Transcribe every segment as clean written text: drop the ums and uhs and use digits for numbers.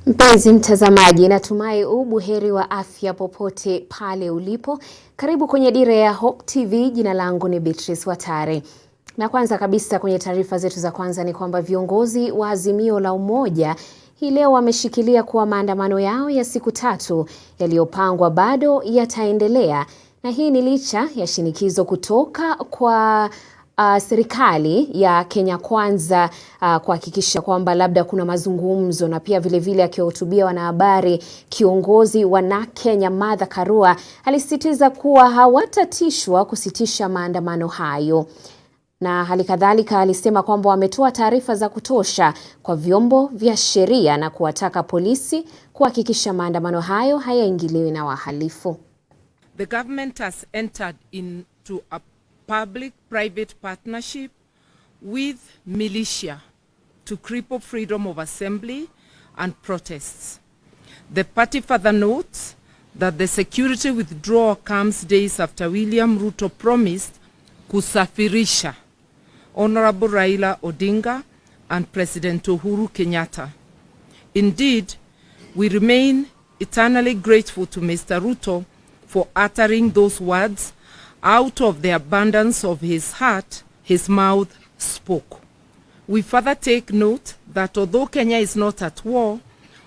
Mpenzi mtazamaji, natumai ubuheri wa afya popote pale ulipo. Karibu kwenye Dira Ya Hope Tv. Jina langu ni BEATRICE WATARE. Na kwanza kabisa kwenye taarifa zetu za kwanza ni kwamba viongozi wa Azimio la Umoja hii leo wameshikilia kuwa maandamano yao ya siku 3 yaliyopangwa bado yataendelea. Na hii ni licha ya shinikizo kutoka kwa serikali ya Kenya Kwanza kuhakikisha kwamba labda kuna mazungumzo, na pia vile akihutubia wanahabari, kiongozi wa Kenya Martha Karua alisisitiza kuwa hawatatishwa kusitisha maandamano hayo. Na hali kadhalika alisema kwamba wametoa taarifa za kutosha kwa vyombo vya sheria na kuwataka polisi kuhakikisha maandamano hayo hayaingiliwi na wahalifu. The government has entered into a public-private partnership with militia to cripple freedom of assembly and protests. The party further notes that the security withdrawal comes days after William Ruto promised kusafirisha Honorable Raila Odinga and President Uhuru Kenyatta. Indeed, we remain eternally grateful to Mr. Ruto for uttering those words. Out of the abundance of his heart, his mouth spoke. We further take note that although Kenya is not at war,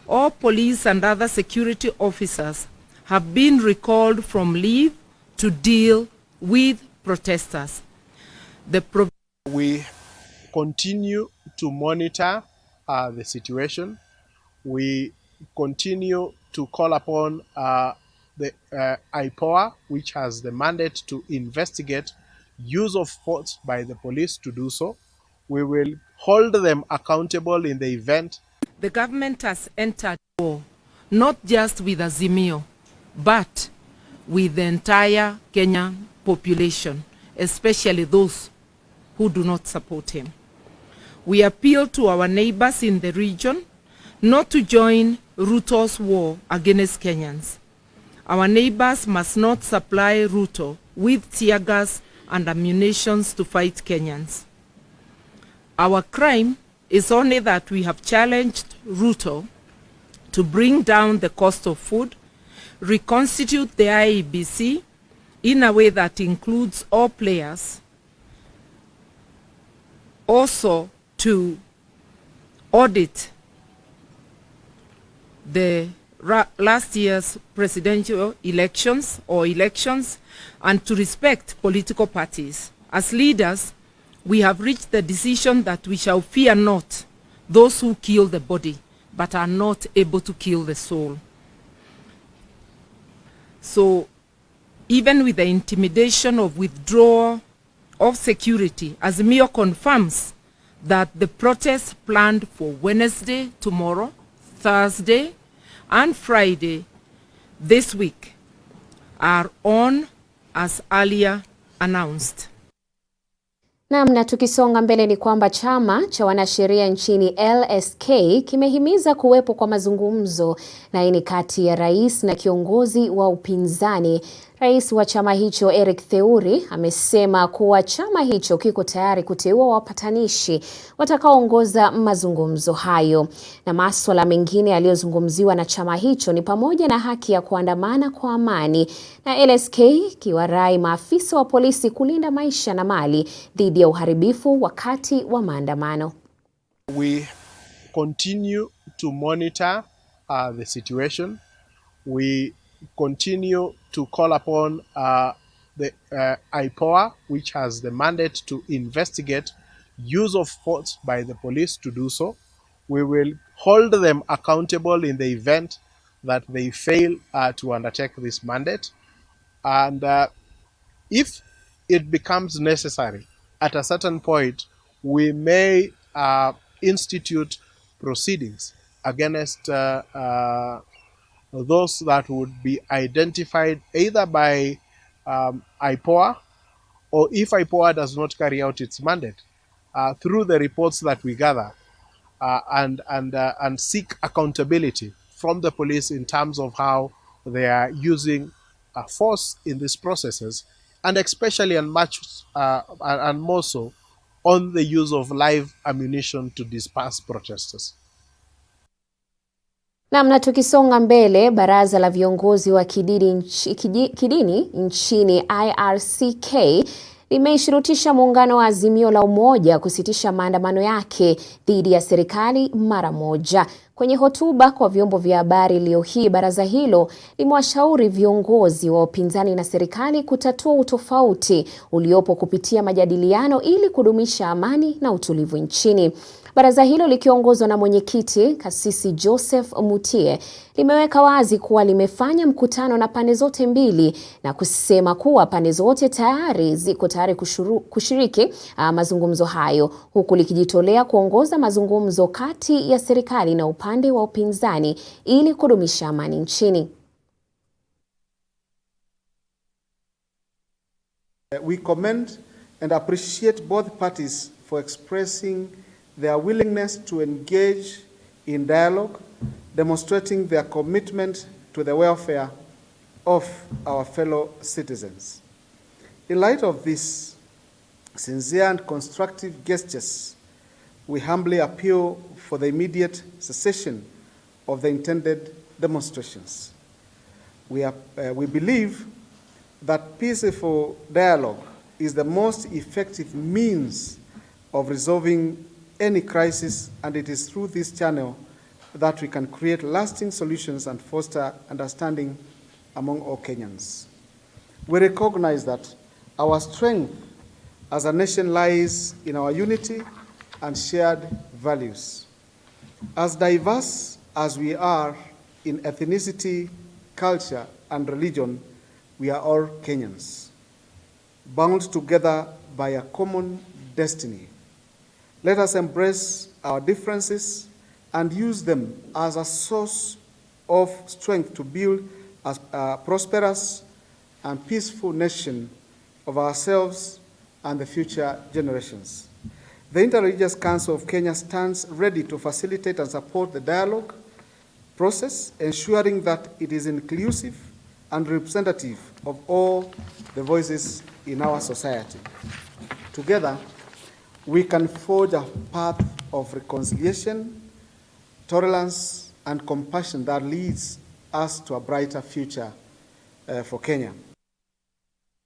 all police and other security officers have been recalled from leave to deal with protesters. We continue to monitor the situation. We continue to call upon the IPOA, which has the mandate to investigate use of force by the police, to do so. We will hold them accountable in the event. The government has entered war, not just with Azimio, but with the entire Kenyan population, especially those who do not support him. We appeal to our neighbors in the region not to join Ruto's war against Kenyans. Our neighbors must not supply Ruto with tear gas and ammunition to fight Kenyans. Our crime is only that we have challenged Ruto to bring down the cost of food, reconstitute the IEBC in a way that includes all players, also to audit the last year's presidential elections, and to respect political parties. As leaders, we have reached the decision that we shall fear not those who kill the body, but are not able to kill the soul. So, even with the intimidation of withdrawal of security, Azimio confirms that the protests planned for Wednesday, tomorrow, Thursday, and Friday this week are on as earlier announced. Na tukisonga mbele ni kwamba chama cha wanasheria nchini LSK kimehimiza kuwepo kwa mazungumzo na ini kati ya rais na kiongozi wa upinzani Rais wa chama hicho Eric Theuri amesema kuwa chama hicho kiko tayari kuteua wapatanishi watakaoongoza mazungumzo hayo. Na masuala mengine yaliyozungumziwa na chama hicho ni pamoja na haki ya kuandamana kwa amani, na LSK kiwarai maafisa wa polisi kulinda maisha na mali dhidi ya uharibifu wakati wa maandamano. We continue to monitor the situation. We continue to call upon the IPOA, which has the mandate to investigate use of force by the police to do so. We will hold them accountable in the event that they fail to undertake this mandate. And if it becomes necessary, at a certain point, we may institute proceedings against those that would be identified either by IPOA, or if IPOA does not carry out its mandate, through the reports that we gather, and seek accountability from the police in terms of how they are using force in these processes, and especially and more so on the use of live ammunition to disperse protesters. Na tukisonga mbele, baraza la viongozi wa kidini nchini IRCK limeishurutisha muungano wa Azimio la Umoja kusitisha maandamano yake dhidi ya serikali mara moja. Kwenye hotuba kwa vyombo vya habari leo hii, baraza hilo limewashauri viongozi wa upinzani na serikali kutatua utofauti uliopo kupitia majadiliano ili kudumisha amani na utulivu nchini. Baraza hilo likiongozwa na mwenyekiti Kasisi Joseph Mutie limeweka wazi kuwa limefanya mkutano na pande zote mbili na kusema kuwa pande zote ziko tayari kushiriki mazungumzo hayo, huku likijitolea kuongoza mazungumzo kati ya serikali na upande wa upinzani ili kudumisha amani nchini. We commend and appreciate both parties for expressing their willingness to engage in dialogue, demonstrating their commitment to the welfare of our fellow citizens. In light of this sincere and constructive gestures, we humbly appeal for the immediate cessation of the intended demonstrations. We believe that peaceful dialogue is the most effective means of resolving any crisis, and it is through this channel that we can create lasting solutions and foster understanding among all Kenyans. We recognize that our strength as a nation lies in our unity and shared values. As diverse as we are in ethnicity, culture, and religion, we are all Kenyans, bound together by a common destiny. Let us embrace our differences and use them as a source of strength to build a prosperous and peaceful nation of ourselves and the future generations. The Interreligious Council of Kenya stands ready to facilitate and support the dialogue process, ensuring that it is inclusive and representative of all the voices in our society. Together, we can forge a path of reconciliation, tolerance, and compassion that leads us to a brighter future for Kenya.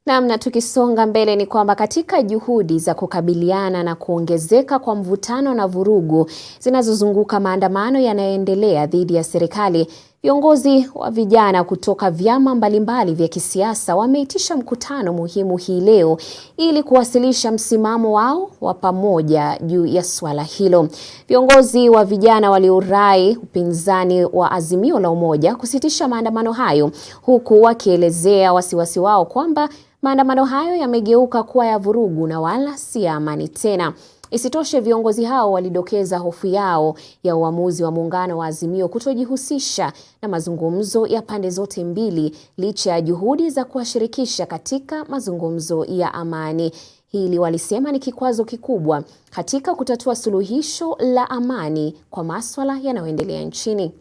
Na tukisonga mbele ni kwamba katika juhudi za kukabiliana na kuongezeka kwa mvutano na vurugu zinazozunguka maandamano yanayoendelea dhidi ya serikali, viongozi wa vijana kutoka vyama mbalimbali vya kisiasa wameitisha mkutano muhimu hii leo ili kuwasilisha msimamo wao wa pamoja juu ya swala hilo. Viongozi wa vijana waliurai upinzani wa Azimio la Umoja kusitisha maandamano hayo, huku wakielezea wasiwasi wao kwamba maandamano hayo yamegeuka kuwa ya vurugu na wala si ya amani tena. Isitoshe, viongozi hao walidokeza hofu yao ya uamuzi wa muungano wa Azimio kutojihusisha na mazungumzo ya pande zote mbili licha ya juhudi za kuwashirikisha katika mazungumzo ya amani. Hili walisema ni kikwazo kikubwa katika kutatua suluhisho la amani kwa masuala yanayoendelea nchini.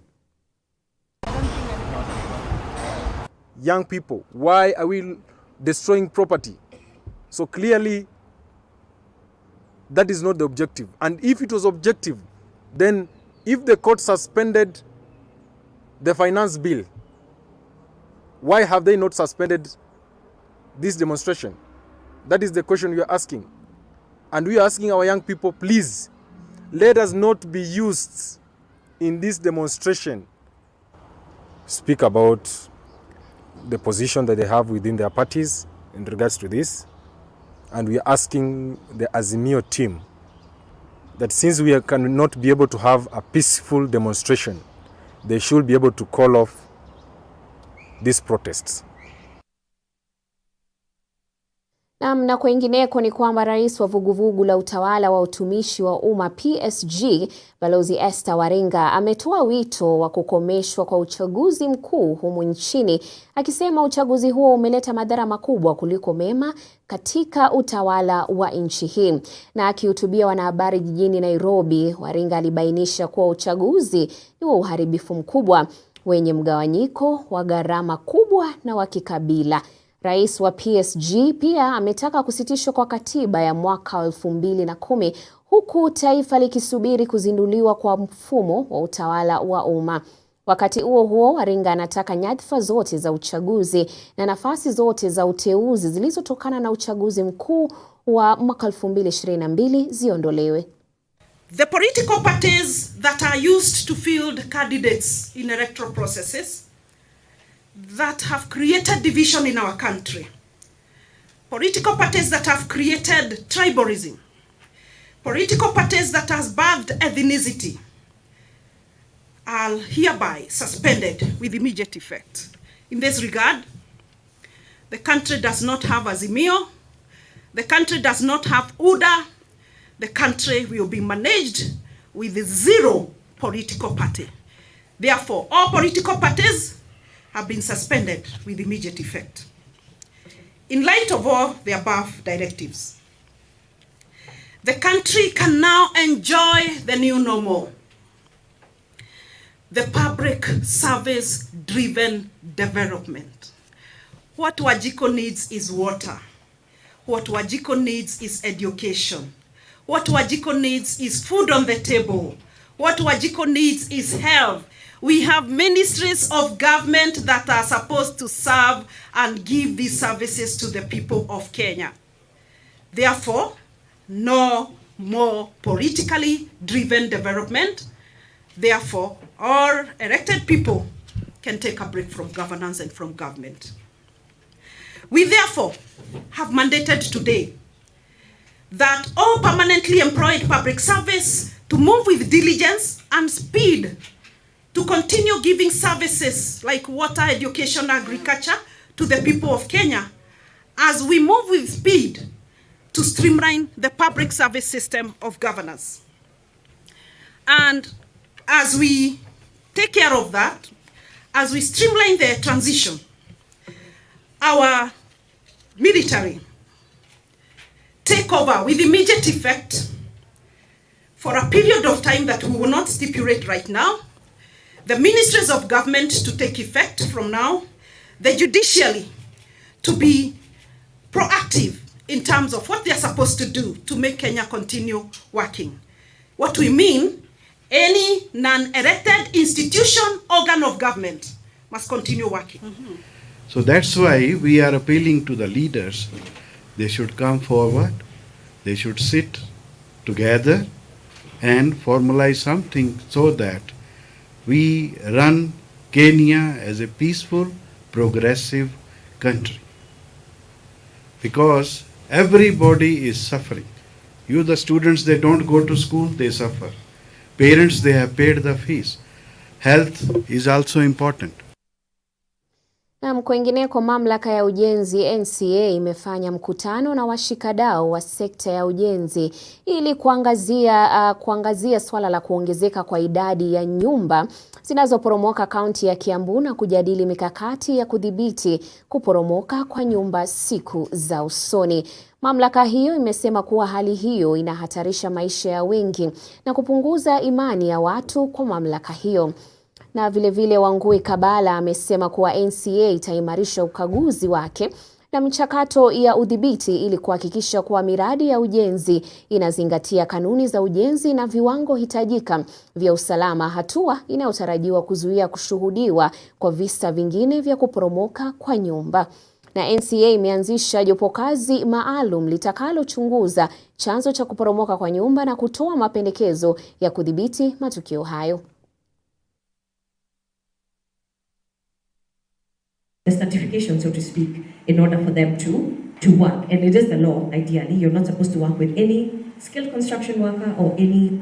young people? Why are we destroying property? So clearly, that is not the objective. And if it was objective, then if the court suspended the finance bill, why have they not suspended this demonstration? That is the question we are asking. And we are asking our young people, please, let us not be used in this demonstration. Speak about the position that they have within their parties in regards to this. And we are asking the Azimio team that since we cannot be able to have a peaceful demonstration, they should be able to call off these protests. Na kwingineko ni kwamba rais wa vuguvugu la utawala wa utumishi wa umma PSG, Balozi Esther Waringa, ametoa wito wa kukomeshwa kwa uchaguzi mkuu humu nchini, akisema uchaguzi huo umeleta madhara makubwa kuliko mema katika utawala wa nchi hii. Na akihutubia wanahabari jijini Nairobi, Waringa alibainisha kuwa uchaguzi ni wa uharibifu mkubwa wenye mgawanyiko wa gharama kubwa na wa kikabila. Rais wa PSG pia ametaka kusitishwa kwa katiba ya mwaka 2010 huku taifa likisubiri kuzinduliwa kwa mfumo wa utawala wa umma. Wakati huo Waringa anataka nyadhifa zote za uchaguzi na nafasi zote za uteuzi zilizotokana na uchaguzi mkuu wa mwaka 2022 ziondolewe. The political parties that are used to field candidates in electoral processes that have created division in our country, political parties that have created tribalism, political parties that has birthed ethnicity, are hereby suspended with immediate effect. In this regard, the country does not have Azimio, the country does not have UDA, the country will be managed with zero political party. Therefore, all political parties have been suspended with immediate effect. In light of all the above directives, the country can now enjoy the new normal, the public service-driven development. What Wajiko needs is water. What Wajiko needs is education. What Wajiko needs is food on the table. What Wajiko needs is health. We have ministries of government that are supposed to serve and give these services to the people of Kenya. Therefore, no more politically driven development. Therefore, all elected people can take a break from governance and from government. We therefore have mandated today that all permanently employed public service to move with diligence and speed to continue giving services like water, education, agriculture to the people of Kenya as we move with speed to streamline the public service system of governance. And as we take care of that, as we streamline the transition, our military take over with immediate effect for a period of time that we will not stipulate right now, the ministries of government to take effect from now, the judiciary to be proactive in terms of what they are supposed to do to make Kenya continue working. What we mean, any non-elected institution, organ of government must continue working. Mm-hmm. So that's why we are appealing to the leaders. They should come forward, they should sit together and formalize something so that we run Kenya as a peaceful, progressive country. Because everybody is suffering. You, the students, they don't go to school, they suffer. Parents, they have paid the fees. Health is also important. Na kwingineko, mamlaka ya ujenzi NCA imefanya mkutano na washikadau wa sekta ya ujenzi ili kuangazia swala la kuongezeka kwa idadi ya nyumba zinazoporomoka kaunti ya Kiambu na kujadili mikakati ya kudhibiti kuporomoka kwa nyumba siku za usoni. Mamlaka hiyo imesema kuwa hali hiyo inahatarisha maisha ya wengi na kupunguza imani ya watu kwa mamlaka hiyo. Na vilevile Wangui Kabala amesema kuwa NCA itaimarisha ukaguzi wake na michakato ya udhibiti ili kuhakikisha kuwa miradi ya ujenzi inazingatia kanuni za ujenzi na viwango hitajika vya usalama, hatua inayotarajiwa kuzuia kushuhudiwa kwa visa vingine vya kuporomoka kwa nyumba. Na NCA imeanzisha jopo kazi maalum litakalochunguza chanzo cha kuporomoka kwa nyumba na kutoa mapendekezo ya kudhibiti matukio hayo. The certification, so to speak, in order for them to work. And it is the law, ideally. You're not supposed to work with any skilled construction worker or any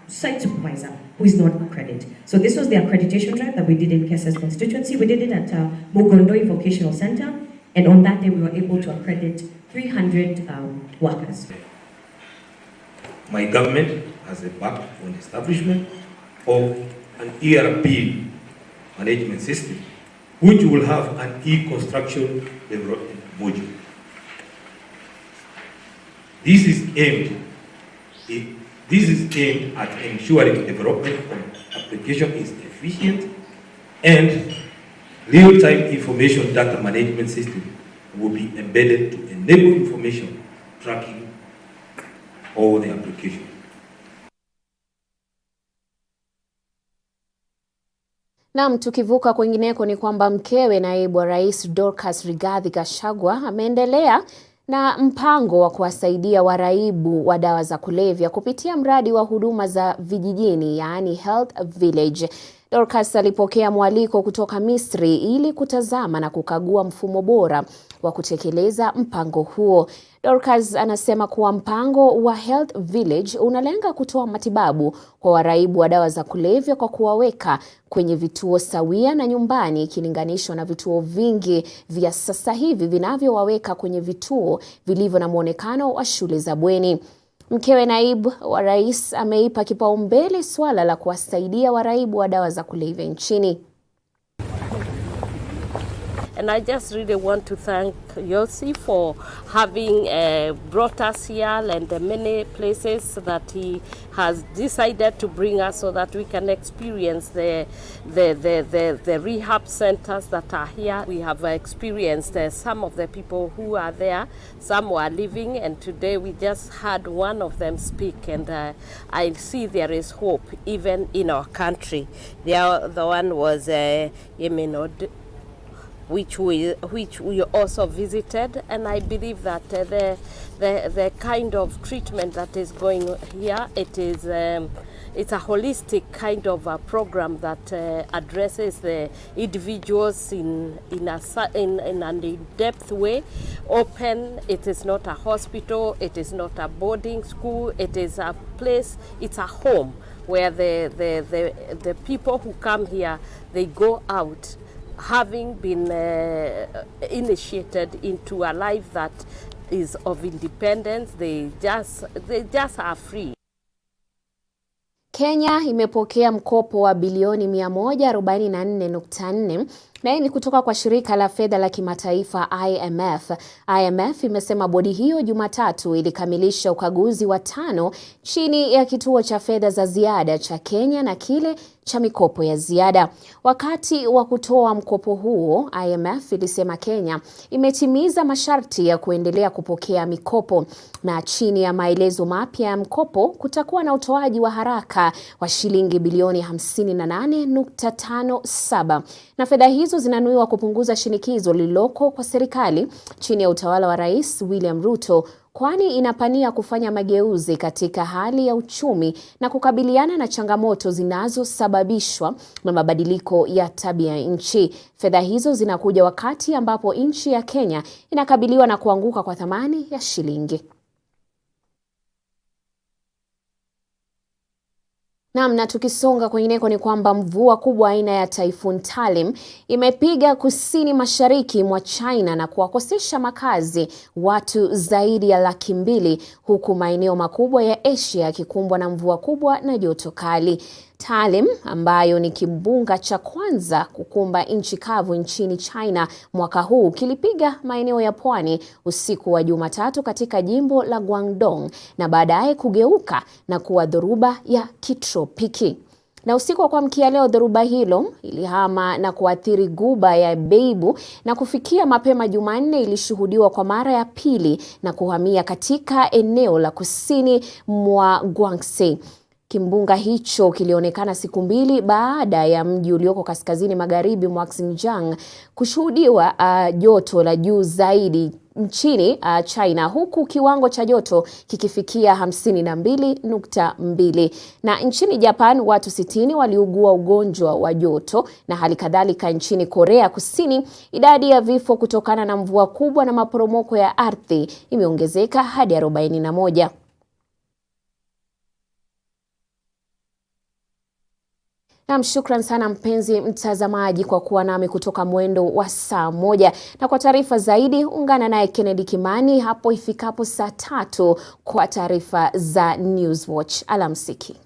site supervisor who is not accredited. So this was the accreditation drive that we did in Kesa's constituency. We did it at Mugondoi Vocational Center. And on that day, we were able to accredit 300 workers. My government has embarked on the establishment of an ERP management system, which will have an e-construction development module. This is aimed at ensuring development of application is efficient, and real-time information data management system will be embedded to enable information tracking all the applications. Naam, tukivuka kwingineko ni kwamba mkewe naibu wa rais Dorcas Rigathi Gachagua ameendelea na mpango wa kuwasaidia waraibu wa dawa za kulevya kupitia mradi wa huduma za vijijini, yaani Health Village. Dorcas alipokea mwaliko kutoka Misri ili kutazama na kukagua mfumo bora wa kutekeleza mpango huo. Dorcas anasema kuwa mpango wa Health Village unalenga kutoa matibabu kwa waraibu wa dawa za kulevya kwa kuwaweka kwenye vituo sawia na nyumbani ikilinganishwa na vituo vingi vya sasa hivi vinavyowaweka kwenye vituo vilivyo na muonekano wa shule za bweni. Mkewe naibu wa rais ameipa kipaumbele swala la kuwasaidia waraibu wa dawa za kulevya nchini. And I just really want to thank Yossi for having brought us here and the many places that he has decided to bring us so that we can experience the rehab centers that are here. We have experienced some of the people who are there, some were living, and today we just had one of them speak, and I see there is hope even in our country. The other one was Yemenod, which we also visited, and I believe that the kind of treatment that is going here, it's a holistic kind of a program that addresses the individuals in an in-depth way. Open, it is not a hospital, it is not a boarding school, it is a place, it's a home where the people who come here, they go out having been initiated into a life that is of independence. They just are free. Kenya imepokea mkopo wa bilioni 144.4 na hii ni kutoka kwa shirika la fedha la kimataifa IMF. IMF imesema bodi hiyo Jumatatu ilikamilisha ukaguzi wa 5 chini ya kituo cha fedha za ziada cha Kenya na kile cha mikopo ya ziada. Wakati wa kutoa mkopo huo, IMF ilisema Kenya imetimiza masharti ya kuendelea kupokea mikopo, na chini ya maelezo mapya ya mkopo kutakuwa na utoaji wa haraka wa shilingi bilioni 58.57. Na fedha hizo zinanuiwa kupunguza shinikizo lililoko kwa serikali chini ya utawala wa Rais William Ruto, kwani inapania kufanya mageuzi katika hali ya uchumi na kukabiliana na changamoto zinazosababishwa na mabadiliko ya tabia nchi. Fedha hizo zinakuja wakati ambapo nchi ya Kenya inakabiliwa na kuanguka kwa thamani ya shilingi. Na tukisonga kwingineko ni kwamba mvua kubwa aina ya Typhoon Talim imepiga kusini mashariki mwa China na kuwakosesha makazi watu zaidi ya 200,000 huku maeneo makubwa ya Asia yakikumbwa na mvua kubwa na joto kali. Talim, ambayo ni kimbunga cha kwanza kukumba nchi kavu nchini China mwaka huu, kilipiga maeneo ya pwani usiku wa Jumatatu katika jimbo la Guangdong na baadaye kugeuka na kuwa dhoruba ya kitropiki. Na usiku wa kuamkia leo dhoruba hilo ilihama na kuathiri guba ya Beibu, na kufikia mapema Jumanne ilishuhudiwa kwa mara ya pili na kuhamia katika eneo la kusini mwa Guangxi. Kimbunga hicho kilionekana siku mbili baada ya mji ulioko kaskazini magharibi mwa Xinjiang kushuhudiwa joto la juu zaidi nchini China, huku kiwango cha joto kikifikia 52.2. Na nchini Japan watu 60 waliugua ugonjwa wa joto, na hali kadhalika nchini Korea Kusini idadi ya vifo kutokana na mvua kubwa na maporomoko ya ardhi imeongezeka hadi 41. Shukran sana mpenzi mtazamaji kwa kuwa nami kutoka mwendo wa saa 1, na kwa taarifa zaidi ungana naye Kennedy Kimani hapo ifikapo saa 3 kwa taarifa za Newswatch. Alamsiki.